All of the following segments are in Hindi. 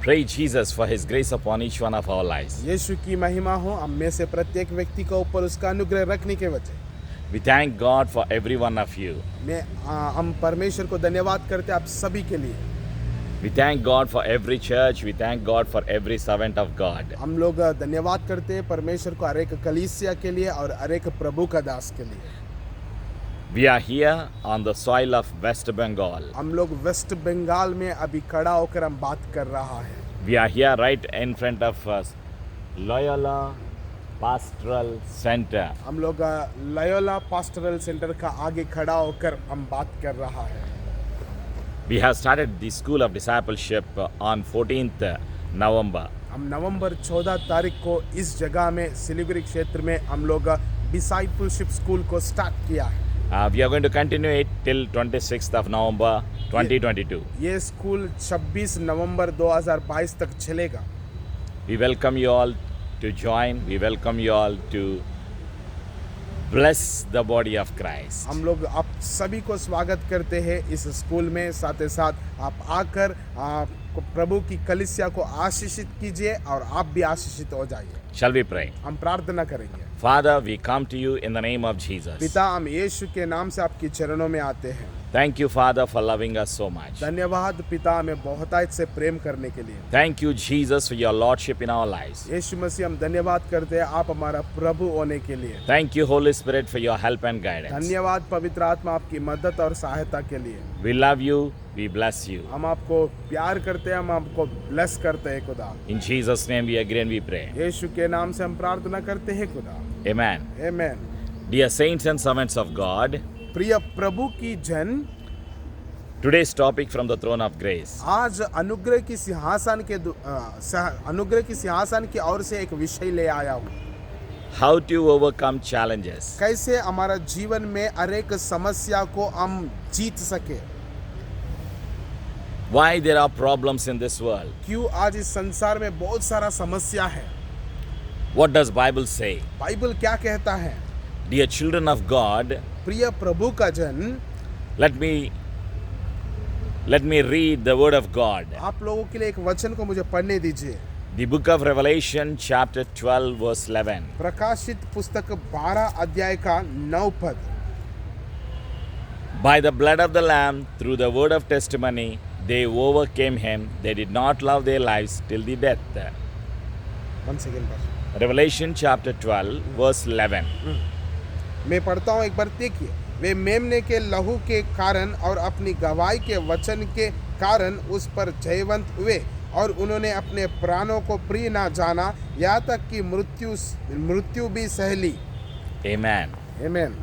Praise Jesus for His grace upon each one of our lives. यीशु की महिमा हो हम में से प्रत्येक व्यक्ति के ऊपर उसका अनुग्रह रखने के वजह We thank God for every one of you. हम परमेश्वर को धन्यवाद करते हैं आप सभी के लिए। We thank God for every church. We thank God for every servant of God. हम लोग धन्यवाद करते हैं परमेश्वर को हर एक कलीसिया के लिए और हर एक प्रभु का दास के लिए। We are here on the soil of West Bengal. हम लोग वेस्ट बंगाल में अभी खड़ा होकर हम बात कर रहा है। We are here right in front of us, Loyola Pastoral Center. हम लोग लयोला पास्टरल सेंटर का आगे खड़ा होकर हम बात कर रहा है। We have started the School of Discipleship on 14th November. हम नवंबर 14 तारीख को इस जगह में सिलीगुड़ी क्षेत्र में हम लोग डिसाइपलशिप स्कूल को स्टार्ट किया है। We are going to continue it till 26th of November 2022. ये स्कूल 26 नवंबर 2022 तक चलेगा। We welcome you all to join. We welcome you all to bless the body of Christ. हम लोग आप सभी को स्वागत करते हैं इस स्कूल में। साथ ही साथ आप आकर प्रभु की कलीसिया को आशीषित कीजिए और आप भी आशीषित हो जाइए। Shall we pray? हम प्रार्थना करेंगे। Father, we come to you in the name of Jesus. पिता हम यीशु के नाम से आपकी चरणों में आते हैं। Thank you, Father, for loving us so much. धन्यवाद पिता हमें बहुतायत से प्रेम करने के लिए। Thank you, Jesus, for your lordship in our lives. यीशु मसीह हम धन्यवाद करते हैं आप हमारा प्रभु होने के लिए। Thank you, Holy Spirit, for your help and guidance. धन्यवाद पवित्र आत्मा आपकी मदद और सहायता के लिए। We love you. We bless you. हम आपको प्यार करते हैं, हम आपको ब्लेस करते हैं खुदा। In Jesus' name we agree and we pray. यीशु के नाम से हम प्रार्थना करते हैं खुदा। Amen. आमीन। Dear saints and servants of God, प्रिय प्रभु की जन, today's topic from the throne of grace. आज अनुग्रह की सिंहासन की ओर से एक विषय ले आया हूँ। How to overcome challenges. कैसे हमारा जीवन में हर एक समस्या को हम जीत सके। Why there are problems in this world? क्यों आज इस संसार में बहुत सारा समस्या है। What does Bible say? Bible क्या कहता है। Dear children of God, प्रिय प्रभु का जन, let me read the word of God. आप लोगों के लिए एक वचन को मुझे पढ़ने दीजिए। The book of Revelation chapter 12 verse 11. प्रकाशित पुस्तक 12 अध्याय का 9 पद। By the blood of the Lamb, through the word of testimony, they overcame him. They did not love their lives till the death. One second बस। Revelation chapter 12 verse 11. मैं पढ़ता हूँ, एक बार देखिए। वे मेमने के लहू के कारण और अपनी गवाही के वचन के कारण उस पर जयवंत हुए और उन्होंने अपने प्राणों को प्रिय ना जाना, यहाँ तक कि मृत्यु भी सह ली। Amen. आमीन।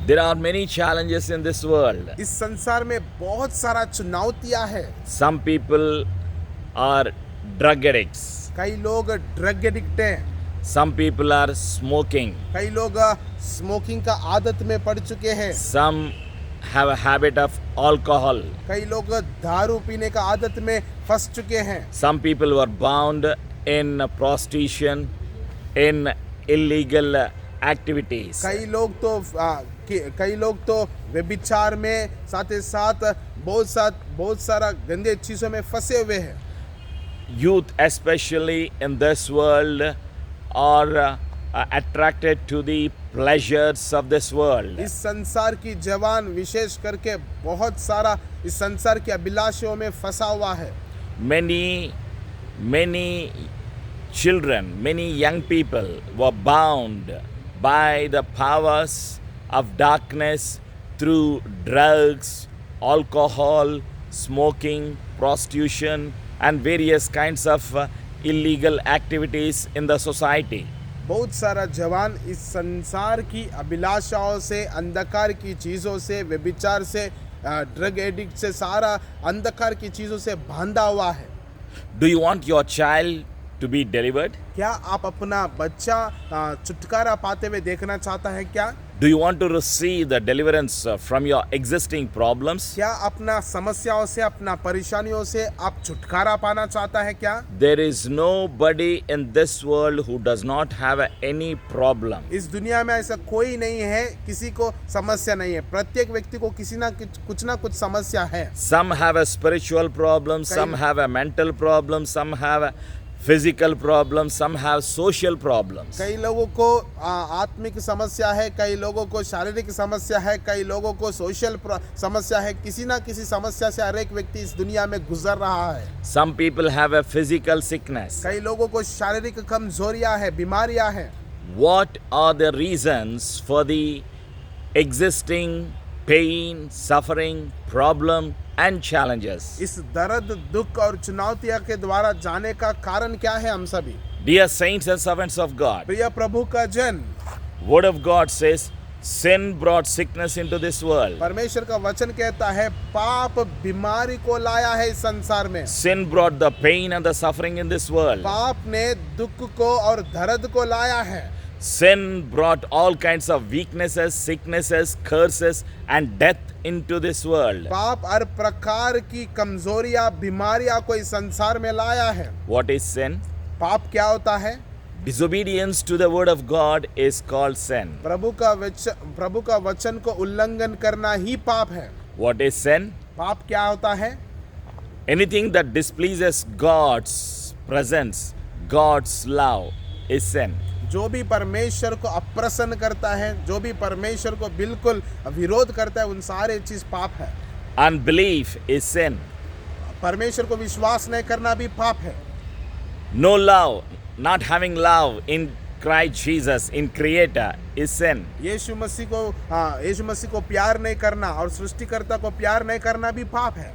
There are many challenges in this world. इस संसार में बहुत सारा चुनौतियां है। Some people are drug addicts. कई लोग ड्रग एडिक्ट हैं। Some people are smoking. कई लोग स्मोकिंग का आदत में पड़ चुके हैं। Some have a habit of alcohol. कई लोग दारू पीने का आदत में फंस चुके हैं। Some people were bound in prostitution, in illegal activities. कई लोग तो व्यभिचार में, साथ ही साथ बहुत सारा गंदे चीजों में फंसे हुए हैं। Youth, especially in this world, are attracted to the pleasures of this world. इस संसार की जवान विशेष करके बहुत सारा इस संसार की अभिलाषों में फंसा हुआ है। Many children, many young people were bound by the powers of darkness through drugs, alcohol, smoking, prostitution, and various kinds of illegal activities in the society. बहुत सारा जवान इस संसार की अभिलाषाओं से, अंधकार की चीज़ों से, व्यभिचार से, ड्रग एडिक्ट से, सारा अंधकार की चीज़ों से बांधा हुआ है। Do you want your child to be delivered? क्या आप अपना बच्चा छुटकारा पाते हुए देखना चाहता है क्या? Do you want to receive the deliverance from your existing problems? क्या अपना समस्याओं से, अपना परेशानियों से आप छुटकारा पाना चाहता है क्या? There is nobody in this world who does not have any problem. इस दुनिया में ऐसा कोई नहीं है, किसी को समस्या नहीं है। प्रत्येक व्यक्ति को किसी ना कुछ समस्या है। Some have a spiritual problem, some have a mental problem, some have a physical problem, some have social problems. कई लोगों को आत्मिक समस्या है, कई लोगों को शारीरिक समस्या है, कई लोगों को सोशल समस्या है। किसी ना किसी समस्या से हर एक व्यक्ति इस दुनिया में गुजर रहा है। Some people have a physical sickness. कई लोगों को शारीरिक कमजोरियां है, बीमारियां हैं। What are the reasons for the existing pain, suffering, problem and challenges? इस दर्द, दुख और चुनौतियों के द्वारा जाने का कारण क्या है हम सभी? Dear saints and servants of God, प्रिय प्रभु का जन, Word of God says, sin brought sickness into this world. परमेश्वर का वचन कहता है पाप बीमारी को लाया है इस संसार में। Sin brought the pain and the suffering in this world. पाप ने दुख को और दर्द को लाया है। Sin brought all kinds of weaknesses, sicknesses, curses and death into this world. पाप हर प्रकार की कमजोरियां, बीमारियां को इस संसार में लाया है। What is sin? पाप क्या होता है? Disobedience to the word of God is called sin. प्रभु का वचन को उल्लंघन करना ही पाप है। What is sin? पाप क्या होता है? Anything that displeases God's presence, God's love is sin. जो भी परमेश्वर को अप्रसन्न करता है, जो भी परमेश्वर को बिल्कुल विरोध करता है, उन सारे चीज पाप है। Unbelief is sin. परमेश्वर को विश्वास नहीं करना भी पाप है। No love, not having love in Christ Jesus, in Creator, is sin. यीशु मसीह को प्यार नहीं करना और सृष्टिकर्ता को प्यार नहीं करना भी पाप है।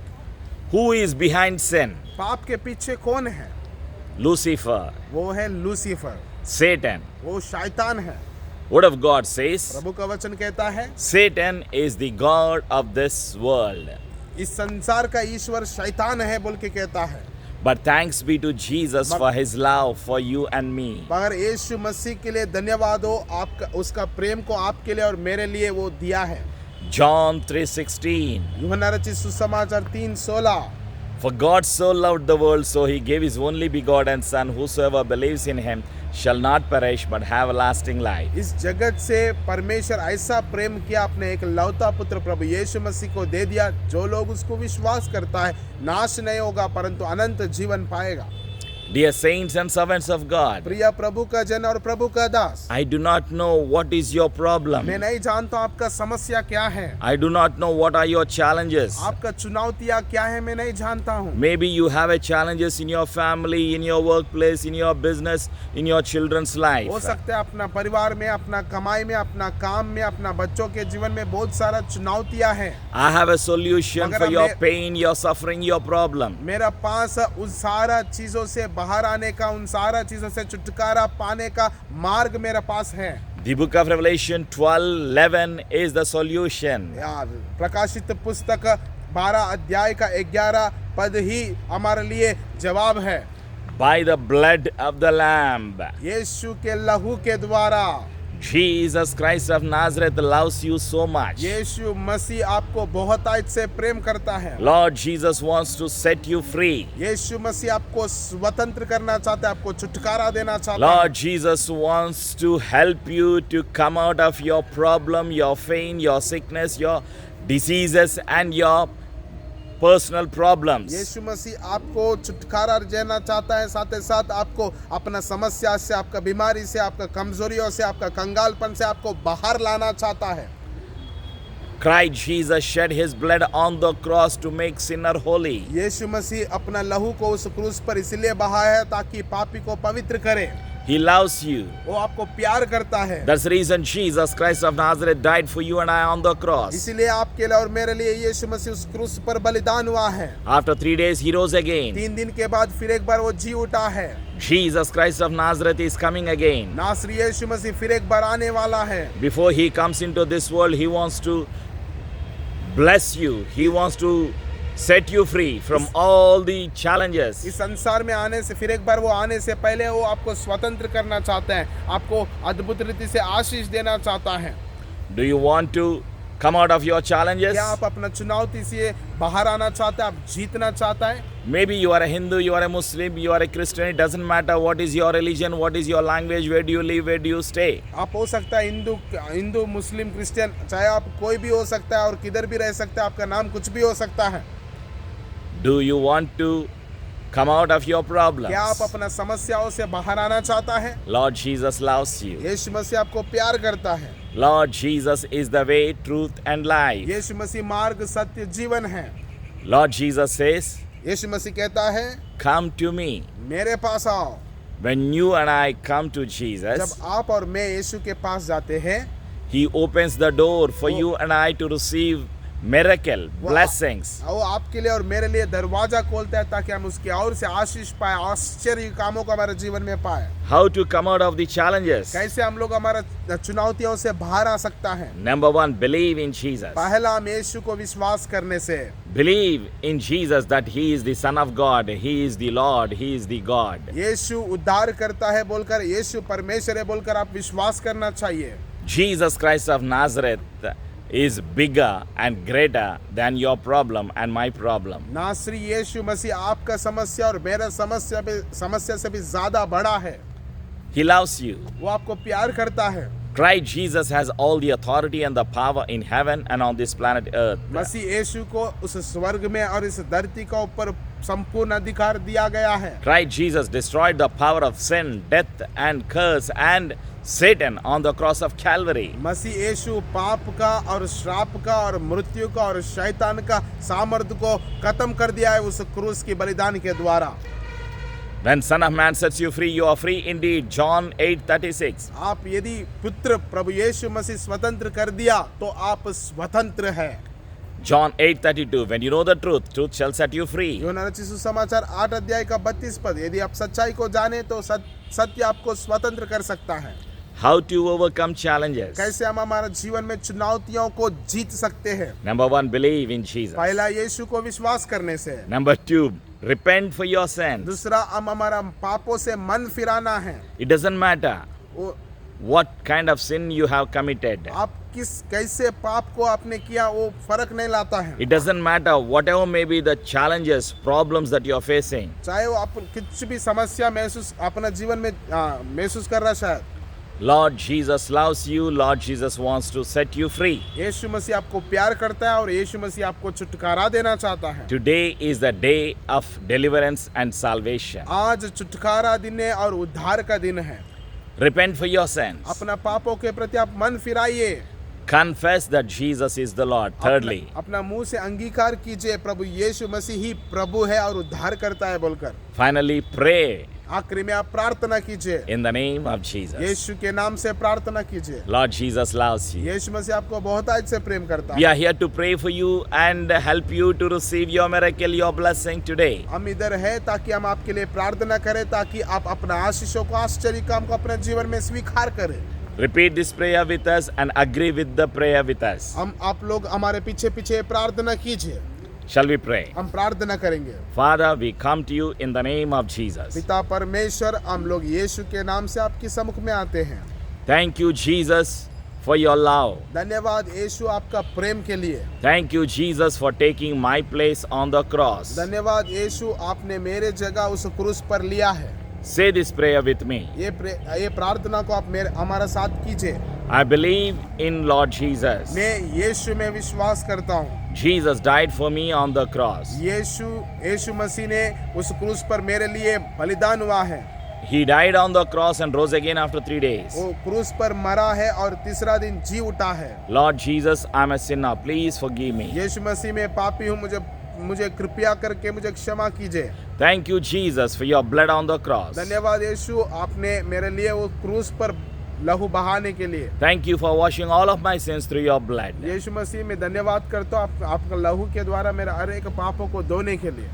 Who is behind sin? पाप के पीछे कौन है? Lucifer, वो है लूसीफर, Satan. वो शैतान है। Word of God says, प्रभु का वचन कहता है Satan is the god of this world. इस संसार का ईश्वर शैतान है बोल के कहता है। But thanks be to Jesus for his love for you and me. मगर यीशु मसीह के लिए धन्यवाद हो, आपका उसका प्रेम को आपके लिए और मेरे लिए वो दिया है। John 3:16. यूहन्ना रचित सुसमाचार 3:16। For God so loved the world, so he gave his only begotten Son, whosoever believes in him shall not perish but have lasting life. इस जगत से परमेश्वर ऐसा प्रेम किया, अपने एक लौता पुत्र प्रभु यीशु मसीह को दे दिया। जो लोग उसको विश्वास करता है नाश नहीं होगा परंतु अनंत जीवन पाएगा। Dear saints and servants of God, प्रिय प्रभु का जन और प्रभु का दास, I do not know what is your problem. मैं नहीं जानता आपका समस्या क्या है। I do not know what are your challenges. आपका चुनौतियाँ क्या है मैं नहीं जानता हूँ। Maybe you have a challenges in your family, in your workplace, in your business, in your children's हो life. सकता है अपना परिवार में, अपना कमाई में, अपना काम में, अपना बच्चों के जीवन में बहुत सारा चुनौतियाँ हैं। I have a solution for your मैं- pain, your suffering, your problem. मेरा पास उन सारा चीजों से बाहर आने का, उन सारा चीजों से छुटकारा पाने का मार्ग मेरे पास है। The book of Revelation 12:11 is the solution. यार प्रकाशित पुस्तक 12 अध्याय का 11 पद ही हमारे लिए जवाब है। By the blood of the Lamb, यीशु के लहू के द्वारा Jesus Christ of Nazareth loves you so much. यीशु मसीह आपको बहुत से प्रेम करता है। Lord Jesus wants to set you free. यीशु मसीह आपको स्वतंत्र करना चाहता है, आपको छुटकारा देना चाहता है। Lord Jesus wants to help you to come out of your problem, your pain, your sickness, your diseases and your personal problems. यीशु मसीह आपको छुटकारा देना चाहता है, साथ ही साथ आपको अपना समस्या से, आपका बीमारी से, आपका कमजोरियों से, आपका कंगालपन से आपको बाहर लाना चाहता है। Christ Jesus shed his blood on the cross to make sinner holy. यीशु मसीह अपना लहू को उस क्रूस पर इसलिए बहाया है ताकि पापी को पवित्र करे। He loves you. वो आपको प्यार करता है। That's the reason Jesus Christ of Nazareth died for you and I on the cross. इसीलिए आपके लिए और मेरे लिए यीशु मसीह उस क्रूस पर बलिदान हुआ है। After 3 days he rose again. 3 दिन के बाद फिर एक बार वो जी उठा है। Jesus Christ of Nazareth is coming again. नासरी यीशु मसीह फिर एक बार आने वाला है। Before he comes into this world, he wants to bless you. He wants to set you free from all the challenges. इस संसार में आने से फिर एक बार वो आने से पहले वो आपको स्वतंत्र करना चाहता है, आपको अद्भुत रीति से आशीष देना चाहता है। Do you want to come out of your challenges? क्या आप अपना चुनौती से बाहर आना चाहते हैं? आप जीतना चाहता है? Maybe you are a Hindu, you are a Muslim, you are a Christian. It doesn't matter what is your religion, what is your language, where do you live, where do you stay. आप हो सकता है हिंदू मुस्लिम क्रिश्चियन, चाहे आप कोई भी हो सकता है और किधर भी रह सकता है, आपका नाम कुछ भी हो सकता है। Do you want to come out of your problems? क्या आप अपना समस्याओं से बाहर आना चाहता है? Lord Jesus loves you. यीशु मसीह आपको प्यार करता है। Lord Jesus is the way, truth and life. यीशु मसीह मार्ग, सत्य, जीवन है। Lord Jesus says, यीशु मसीह कहता है, come to me. मेरे पास आओ। When you and I come to जब Jesus, आप और मैं यीशु के पास जाते हैं, He opens the door for you and I to receive miracle, blessings. वो आपके लिए और मेरे लिए दरवाजा खोलता है ताकि हम उसकी ओर से आशीष पाए, आश्चर्य कामों को हमारे जीवन में पाए। How to come out of the challenges? कैसे हम लोग हमारा चुनौतियों से बाहर आ सकता है? Number one, believe in Jesus. पहला, हम यीशु को विश्वास करने से। Believe in Jesus that He is the Son of God, He is the Lord, He is the God. यीशु उद्धार करता है बोलकर, यीशु परमेश्वर है बोलकर आप विश्वास करना चाहिए। Jesus Christ of Nazareth is bigger and greater than your problem and my problem. नासरी यीशु मसीह आपका समस्या और मेरा समस्या से भी ज्यादा बड़ा है। He loves you. वो आपको प्यार करता है। Christ Jesus has all the authority and the power in heaven and on this planet earth. मसीह यीशु को उस स्वर्ग में और इस धरती का ऊपर संपूर्ण अधिकार दिया गया है। Christ Jesus destroyed the power of sin, death and curse and Satan on the cross of Calvary. मसीह यीशु पाप का और श्राप का और मृत्यु का और शैतान का सामर्थ्य को खत्म कर दिया है उस क्रूस की बलिदान के द्वारा। When Son of Man sets you free, you are free indeed. John 8:36. आप यदि पुत्र प्रभु यीशु मसीह स्वतंत्र कर दिया तो आप स्वतंत्र है। John 8:32. When you know the truth, truth shall set you free. यूहन्ना रचित सुसमाचार 8 अध्याय का 32 पद, यदि आप सच्चाई को जाने तो सत्य आपको स्वतंत्र कर सकता है। How to overcome challenges? कैसे हम हमारे जीवन में चुनौतियों को जीत सकते हैं? Number one, believe in Jesus. पहला, यीशु को विश्वास करने से। Number two, repent for your sins. दूसरा, हम हमारा पापों से मन फिराना है। It doesn't matter वो what kind of sin you have committed. आप कैसे पाप को आपने किया वो फर्क नहीं लाता है। It doesn't matter whatever may be the challenges, problems that you are facing. चाहे वो आप कुछ भी समस्या महसूस अपना जीवन में महसूस कर रहा शायद। Lord Jesus loves you. Lord Jesus wants to set you free. यीशु मसीह आपको प्यार करता है और यीशु मसीह आपको छुटकारा देना चाहता है। Today is the day of deliverance and salvation. आज छुटकारा दिन है और उद्धार का दिन है। Repent for your sins. अपना पापों के प्रति आप मन फिराइए। Confess that Jesus is the Lord. Thirdly, अपना मुंह से अंगीकार कीजिए प्रभु यीशु मसीह ही प्रभु है और उद्धार करता है बोलकर। finally, pray आखिरी में आप प्रार्थना कीजिए। in the name of Jesus. यीशु के नाम से प्रार्थना कीजिए। Lord Jesus loves you. यीशु मसीह आपको बहुत आज से प्रेम करता We है। are here to pray for you and help you to receive your miracle, your blessing today. हम इधर है ताकि हम आपके लिए प्रार्थना करें ताकि आप अपना आशीषों को, आश्चर्य काम को अपने जीवन में स्वीकार करें। Repeat this prayer with us and agree with the prayer with us. आप लोग हमारे पीछे पीछे प्रार्थना कीजिए। Shall we pray? हम प्रार्थना करेंगे। Father, we come to you in the name of Jesus. पिता परमेश्वर, हम लोग यीशु के नाम से आपके सम्मुख में आते हैं। Thank you, Jesus, for your love. धन्यवाद यीशु आपका प्रेम के लिए। Thank you, Jesus, for taking my place on the cross. धन्यवाद यीशु, आपने मेरे जगह उस क्रूस पर लिया है। Say this prayer with me. ये प्रार्थना को आप हमारा साथ कीजिए। I believe in Lord Jesus. मैं यीशु में विश्वास करता हूँ। Jesus died for me on the cross. यीशु मसीह ने उस क्रूस पर मेरे लिए बलिदान हुआ है। He died on the cross and rose again after 3 days. वो क्रूस पर मरा है और तीसरा दिन जी उठा है। Lord Jesus, I'm a sinner. Please forgive me. यीशु मसीह में पापी हूँ, मुझे कृपया करके मुझे क्षमा कीजिए। Thank you, Jesus, for your blood on the cross. धन्यवाद यीशु, आपने मेरे लिए वो क्रूस पर लहू बहाने के लिए। Thank you for washing all of my sins through your blood. यीशु मसीह में धन्यवाद करता हूँ आपका लहू के द्वारा मेरा हर एक पापों को धोने के लिए।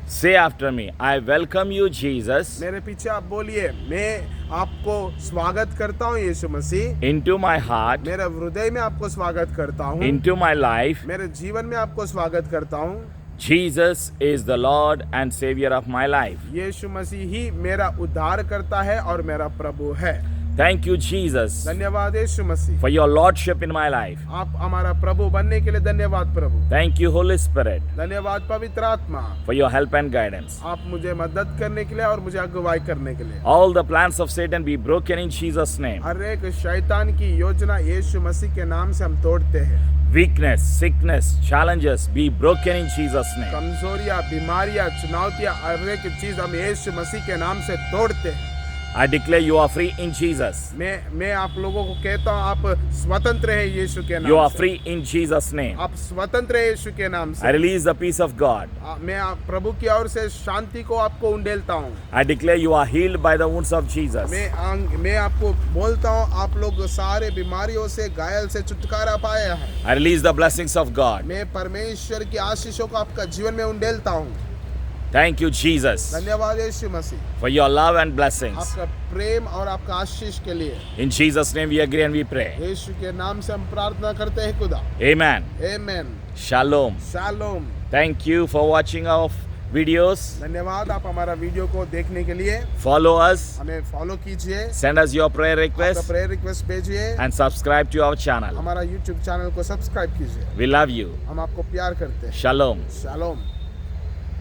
Say after me, I welcome you, Jesus, मेरे पीछे आप बोलिए, मैं आपको स्वागत करता हूँ यीशु मसीह। into my heart, मेरे हृदय में आपको स्वागत करता हूँ। into my life. मेरे जीवन में आपको स्वागत करता हूँ। Jesus is the Lord and Savior of my life. यीशु मसीह ही मेरा उद्धार करता है और मेरा प्रभु है। Thank you, Jesus, धन्यवाद यीशु मसीह, for your lordship in my life. आप हमारा प्रभु बनने के लिए धन्यवाद प्रभु। Thank you, Holy Spirit, धन्यवाद पवित्र आत्मा, for your help and guidance. आप मुझे मदद करने के लिए और मुझे अगुवाई करने के लिए। All the plans of Satan be broken in Jesus' name. हर एक शैतान की योजना यीशु मसीह के नाम से हम तोड़ते हैं। Weakness, sickness, challenges be broken in Jesus' name. कमजोरियां, बीमारियां, चुनौतियां, हर एक चीज हम यीशु मसीह के नाम से तोड़ते हैं। I declare you are free in Jesus. मैं आप लोगों को कहता हूँ, आप स्वतंत्र हैं यीशु के नाम You are से। free in Jesus' name. आप स्वतंत्र हैं यीशु के नाम I से। release the peace of God. मैं प्रभु की ओर से शांति को आपको उंडेलता हूँ। I declare you are healed by the wounds of Jesus. मैं आपको बोलता हूँ, आप लोग सारे बीमारियों से, घायल से छुटकारा पाया है। I release the blessings of God. मैं परमेश्वर की आशीषों को आपका जीवन में उंडेलता हूँ। Thank you, Jesus, धन्यवाद यीशु मसीह, for your love and blessings. आपका प्रेम और आपका आशीष के लिए। In Jesus' name we agree and we pray. यीशु के नाम से हम प्रार्थना करते हैं खुदा। Amen. आमीन। Shalom. Shalom. Thank you for watching our videos. धन्यवाद आप हमारा वीडियो को देखने के लिए। Follow us. हमें फॉलो कीजिए, Send us your prayer आपका requests प्रेयर रिक्वेस्ट भेजिए, and subscribe to our channel. हमारा यूट्यूब चैनल को सब्सक्राइब कीजिए। We love you. हम आपको प्यार करते हैं। Shalom. शालोम।